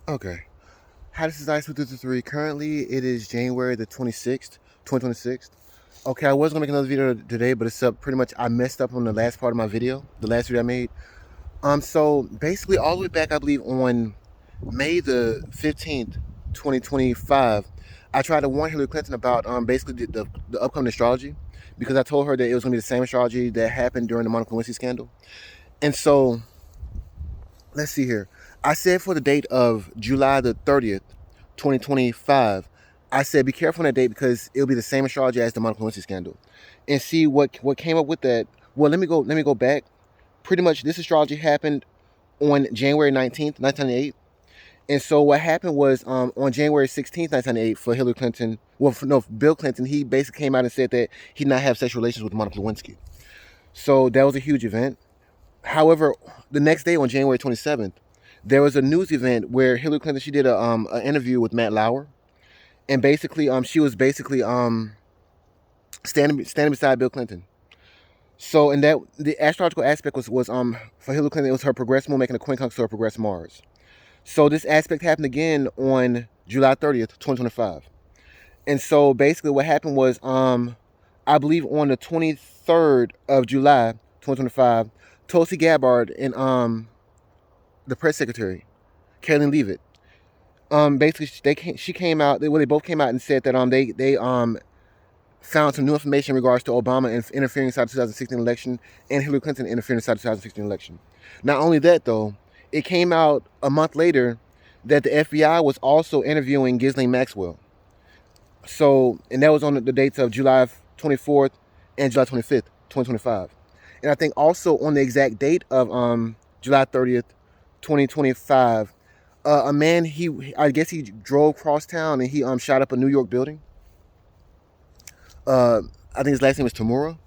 Okay. Hi, this is Ice233. Currently, it is January the 26th, 2026. Okay, I was going to make another video today, but it's pretty much, I messed up on the last part of my video, the last video I made. So basically, all the way back, I believe, on May the 15th, 2025, I tried to warn Hillary Clinton about basically the upcoming astrology, because I told her that it was going to be the same astrology that happened during the Monica Lewinsky scandal. And so, let's see here. I said for the date of July the 30th, 2025, I said be careful on that date because it'll be the same astrology as the Monica Lewinsky scandal. And see what came up with that. Well, let me go back. Pretty much this astrology happened on January 19th, 1998. And so what happened was on January 16th, 1998, for Hillary Clinton, well, no, Bill Clinton, he basically came out and said that he did not have sexual relations with Monica Lewinsky. So that was a huge event. However, the next day on January 27th, there was a news event where Hillary Clinton, she did an interview with Matt Lauer, and basically she was basically standing beside Bill Clinton. So in that, the astrological aspect was for Hillary Clinton, it was her progressed moon making a quincunx to her progressed Mars. So this aspect happened again on July 30th, 2025. And so basically what happened was I believe on the 23rd of July 2025, Tulsi Gabbard and the press secretary, Kathleen Leavitt, basically she came out, they both came out and said that they found some new information in regards to Obama interfering inside the 2016 election and Hillary Clinton interfering inside the 2016 election. Not only that though, it came out a month later that the FBI was also interviewing Ghislaine Maxwell. So, and that was on the dates of July 24th and July 25th, 2025. And I think also on the exact date of July 30th, 2025, a man, I guess he drove across town and he shot up a New York building. I think his last name is Tamura.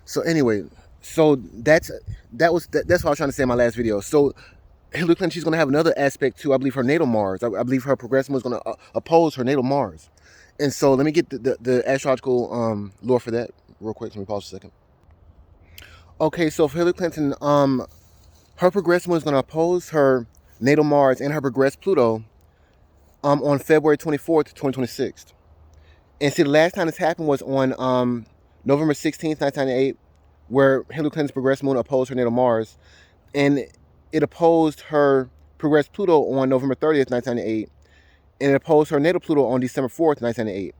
So anyway, so that's what I was trying to say in my last video. So Hillary Clinton, she's going to have another aspect to, I believe, her natal Mars. I believe her progressive is going to oppose her natal Mars. And so let me get the astrological lore for that real quick. Let me pause a second. Okay, so for Hillary Clinton, her progressive is going to oppose her natal Mars and her progressed Pluto on February 24th, 2026. And see, the last time this happened was on November 16th, 1998, where Hillary Clinton's progressed moon opposed her natal Mars. And it opposed her progressed Pluto on November 30th, 1998. And it opposed her natal Pluto on December 4th, 1998.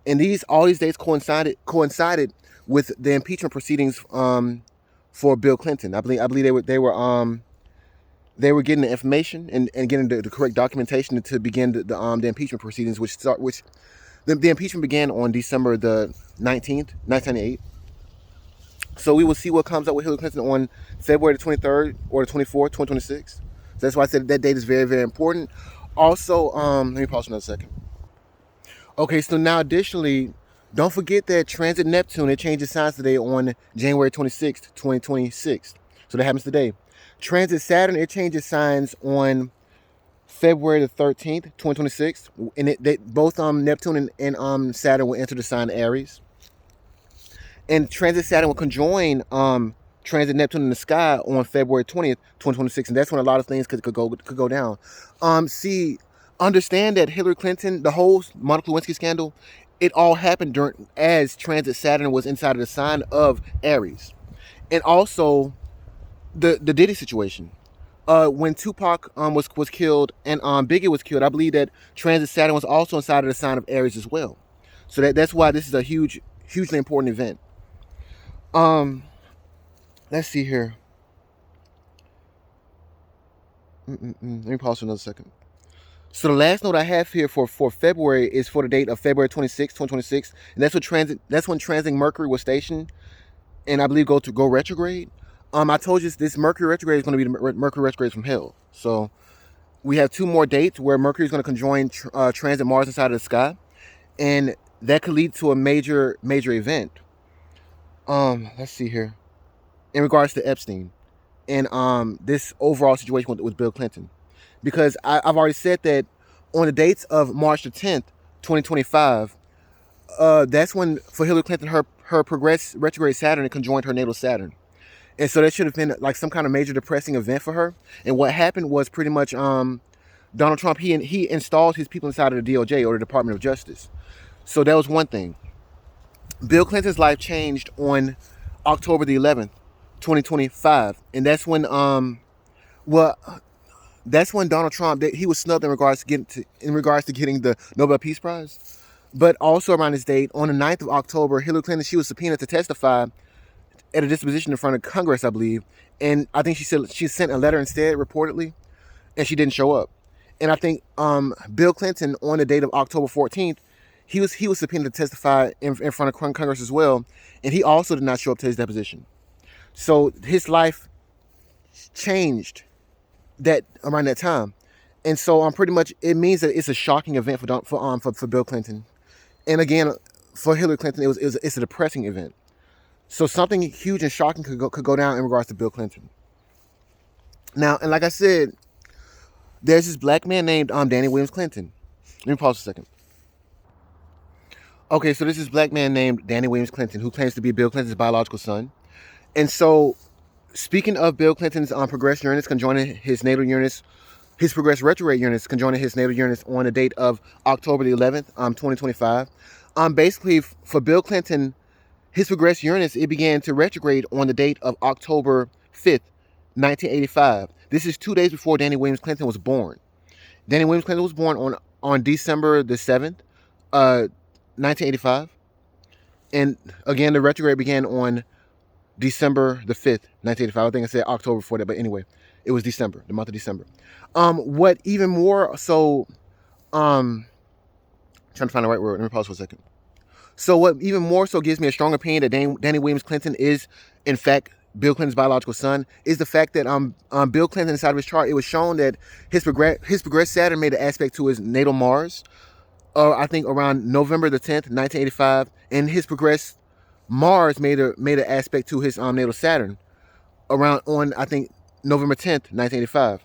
And all these dates coincided with the impeachment proceedings for Bill Clinton. I believe they were getting the information and getting the correct documentation to begin the impeachment proceedings, which the impeachment began on December the 19th, 1998. So we will see what comes up with Hillary Clinton on February the 23rd or the 24th, 2026. So that's why I said that date is very, very important. Also, let me pause for another second. Okay, so now additionally, don't forget that transit Neptune, it changes signs today on January 26th, 2026. So that happens today. Transit Saturn, it changes signs on February the 13th, 2026. And both Neptune and Saturn will enter the sign Aries. And transit Saturn will conjoin transit Neptune in the sky on February 20th, 2026. And that's when a lot of things could go down. Understand that Hillary Clinton, the whole Monica Lewinsky scandal, it all happened as transit Saturn was inside of the sign of Aries. And also the Diddy situation. When Tupac was killed and Biggie was killed, I believe that transit Saturn was also inside of the sign of Aries as well. So that's why this is a hugely important event. Let's see here. Let me pause for another second. So the last note I have here for February is for the date of February 26, 2026. And that's when transiting Mercury was stationed and I believe go retrograde. I told you this Mercury retrograde is going to be the Mercury retrograde from hell. So we have two more dates where Mercury is going to conjoin transit Mars inside of the sky. And that could lead to a major event. Let's see here. In regards to Epstein and this overall situation with Bill Clinton. Because I've already said that on the dates of March the 10th, 2025, that's when for Hillary Clinton her progressed retrograde Saturn conjoined her natal Saturn. And so that should have been like some kind of major depressing event for her. And what happened was pretty much Donald Trump, he installed his people inside of the DOJ, or the Department of Justice. So that was one thing. Bill Clinton's life changed on October the 11th, 2025, and that's when well, that's when Donald Trump, he was snubbed in regards to getting the Nobel Peace Prize. But also around this date, on the 9th of October, Hillary Clinton, she was subpoenaed to testify at a disposition in front of Congress, I believe. And I think she said she sent a letter instead, reportedly, and she didn't show up. And I think Bill Clinton, on the date of October 14th, he was subpoenaed to testify in front of Congress as well, and he also did not show up to his deposition. So his life changed that around that time, and so pretty much it means that it's a shocking event for Bill Clinton, and again for Hillary Clinton it's a depressing event. So something huge and shocking could go down in regards to Bill Clinton. Now, and like I said, there's this black man named Danny Williams Clinton. Let me pause for a second. Okay, so this is black man named Danny Williams Clinton who claims to be Bill Clinton's biological son. And so, speaking of Bill Clinton's progressed Uranus conjoining his natal Uranus, his progressed retrograde Uranus conjoining his natal Uranus on the date of October the 11th, 2025. Basically, for Bill Clinton, his progressed Uranus, it began to retrograde on the date of October 5th, 1985. This is 2 days before Danny Williams Clinton was born. Danny Williams Clinton was born on December the 7th, 1985. And again, the retrograde began on December the 5th, 1985. I think I said October before that, but anyway, it was December, the month of December. What even more so, trying to find the right word. Let me pause for a second. So what even more so gives me a strong opinion that Danny Williams Clinton is, in fact, Bill Clinton's biological son is the fact that Bill Clinton, inside of his chart, it was shown that his progressed Saturn made an aspect to his natal Mars, I think around November the 10th, 1985, and his progressed Mars made an aspect to his natal Saturn on I think November 10th, 1985.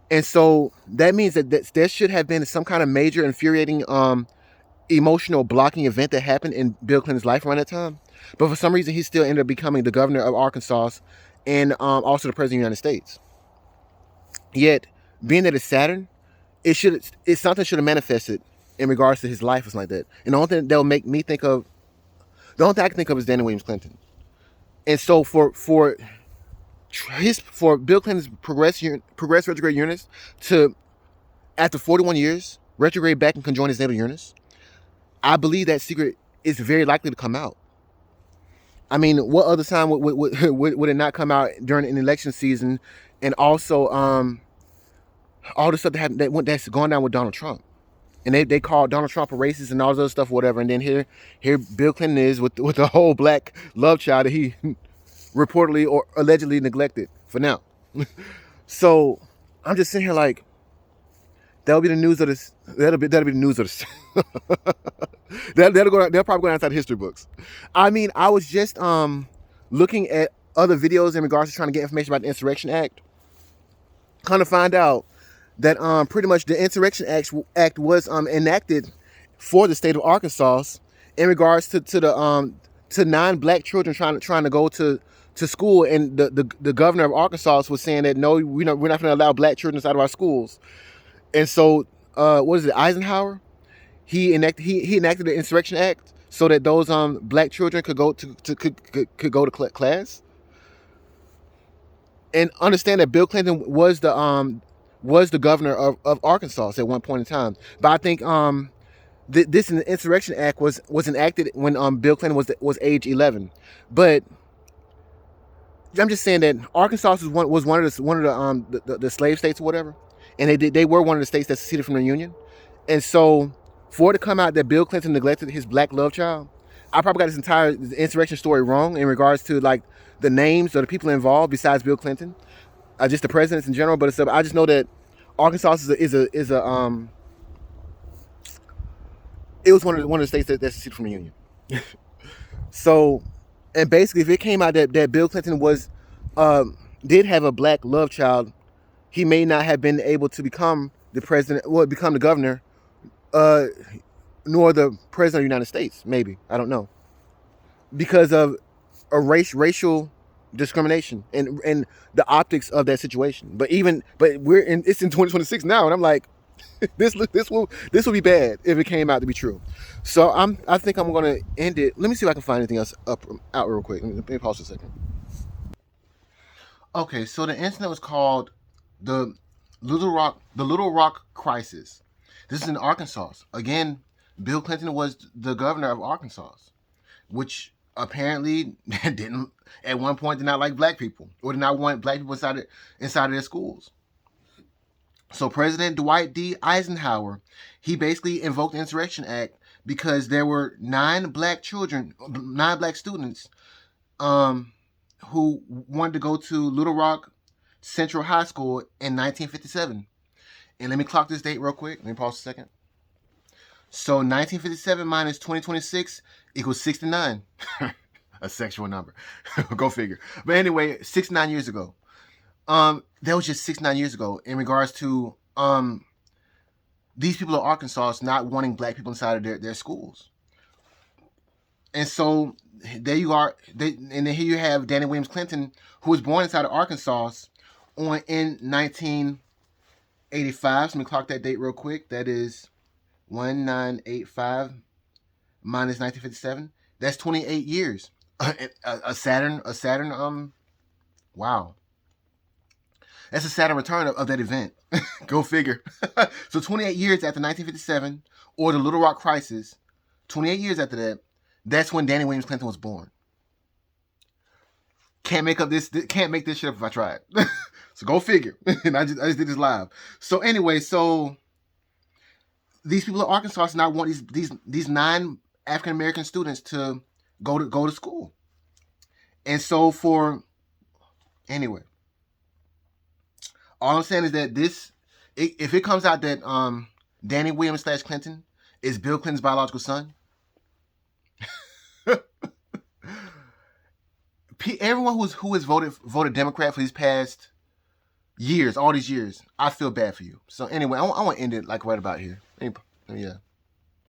And so that means that there should have been some kind of major infuriating emotional blocking event that happened in Bill Clinton's life around that time. But for some reason, he still ended up becoming the governor of Arkansas and also the president of the United States. Yet, being that it's Saturn, it's something should have manifested in regards to his life or something like that. And the only thing that will make me think of, the only thing I can think of is Danny Williams Clinton. And so for Bill Clinton's progressed retrograde Uranus to, after 41 years, retrograde back and conjoin his natal Uranus, I believe that secret is very likely to come out. I mean, what other time would it not come out during an election season? And also, all the stuff that happened that's gone down with Donald Trump, and they called Donald Trump a racist and all this other stuff, whatever. And then here Bill Clinton is with the whole black love child that he reportedly or allegedly neglected for now. So I'm just sitting here like, that'll be the news of this. That'll be the news of this. They'll probably go outside history books. I mean, I was just looking at other videos in regards to trying to get information about the Insurrection Act. Kind of find out that pretty much the Insurrection Act was enacted for the state of Arkansas in regards to 9 black children trying to go to school, and the governor of Arkansas was saying that no, we're not going to allow black children inside of our schools. And so, what is it, Eisenhower? He enacted the Insurrection Act so that those black children could go to class. And understand that Bill Clinton was the governor of Arkansas at one point in time. But I think this Insurrection Act was enacted when Bill Clinton was age 11. But I'm just saying that Arkansas was one of the slave states or whatever, and they were one of the states that seceded from the Union. And so for it to come out that Bill Clinton neglected his black love child, I probably got this entire insurrection story wrong in regards to like the names of the people involved besides Bill Clinton, just the presidents in general. But I just know that Arkansas it was one of the states that seceded from the Union. So, and basically, if it came out that Bill Clinton did have a black love child, he may not have been able to become the president, or become the governor, nor the president of the United States. Maybe, I don't know, because of a racial discrimination and the optics of that situation. But it's in 2026 now, and I'm like, this will be bad if it came out to be true. So I think I'm gonna end it. Let me see if I can find anything else out real quick. Let me pause a second. Okay, so the incident was called the Little Rock crisis. This is in Arkansas. Again, Bill Clinton was the governor of Arkansas, which apparently didn't at one point did not like black people or did not want black people inside of their schools. So President Dwight D. Eisenhower, he basically invoked the Insurrection Act because there were 9 black students who wanted to go to Little Rock Central High School in 1957. And let me clock this date real quick. Let me pause a second. So 1957 minus 2026 equals 69. A sexual number. Go figure. But anyway, 69 years ago. That was just 69 years ago in regards to these people of Arkansas not wanting black people inside of their schools. And so there you are. And then here you have Danny Williams Clinton, who was born inside of Arkansas in 1985. So let me clock that date real quick. That is 1985 minus 1957. That's 28 years. A Saturn. Wow. That's a Saturn return of that event. Go figure. So 28 years after 1957 or the Little Rock crisis, 28 years after that, that's when Danny Williams Clinton was born. Can't make this shit up if I tried. So go figure. And I just did this live. So anyway, these people in Arkansas now want these 9 African American students to go to school. And so anyway, all I'm saying is that if it comes out that Danny Williams / Clinton is Bill Clinton's biological son, everyone who has voted Democrat for these past years, all these years, I feel bad for you. So anyway, I want to end it like right about here. Yeah.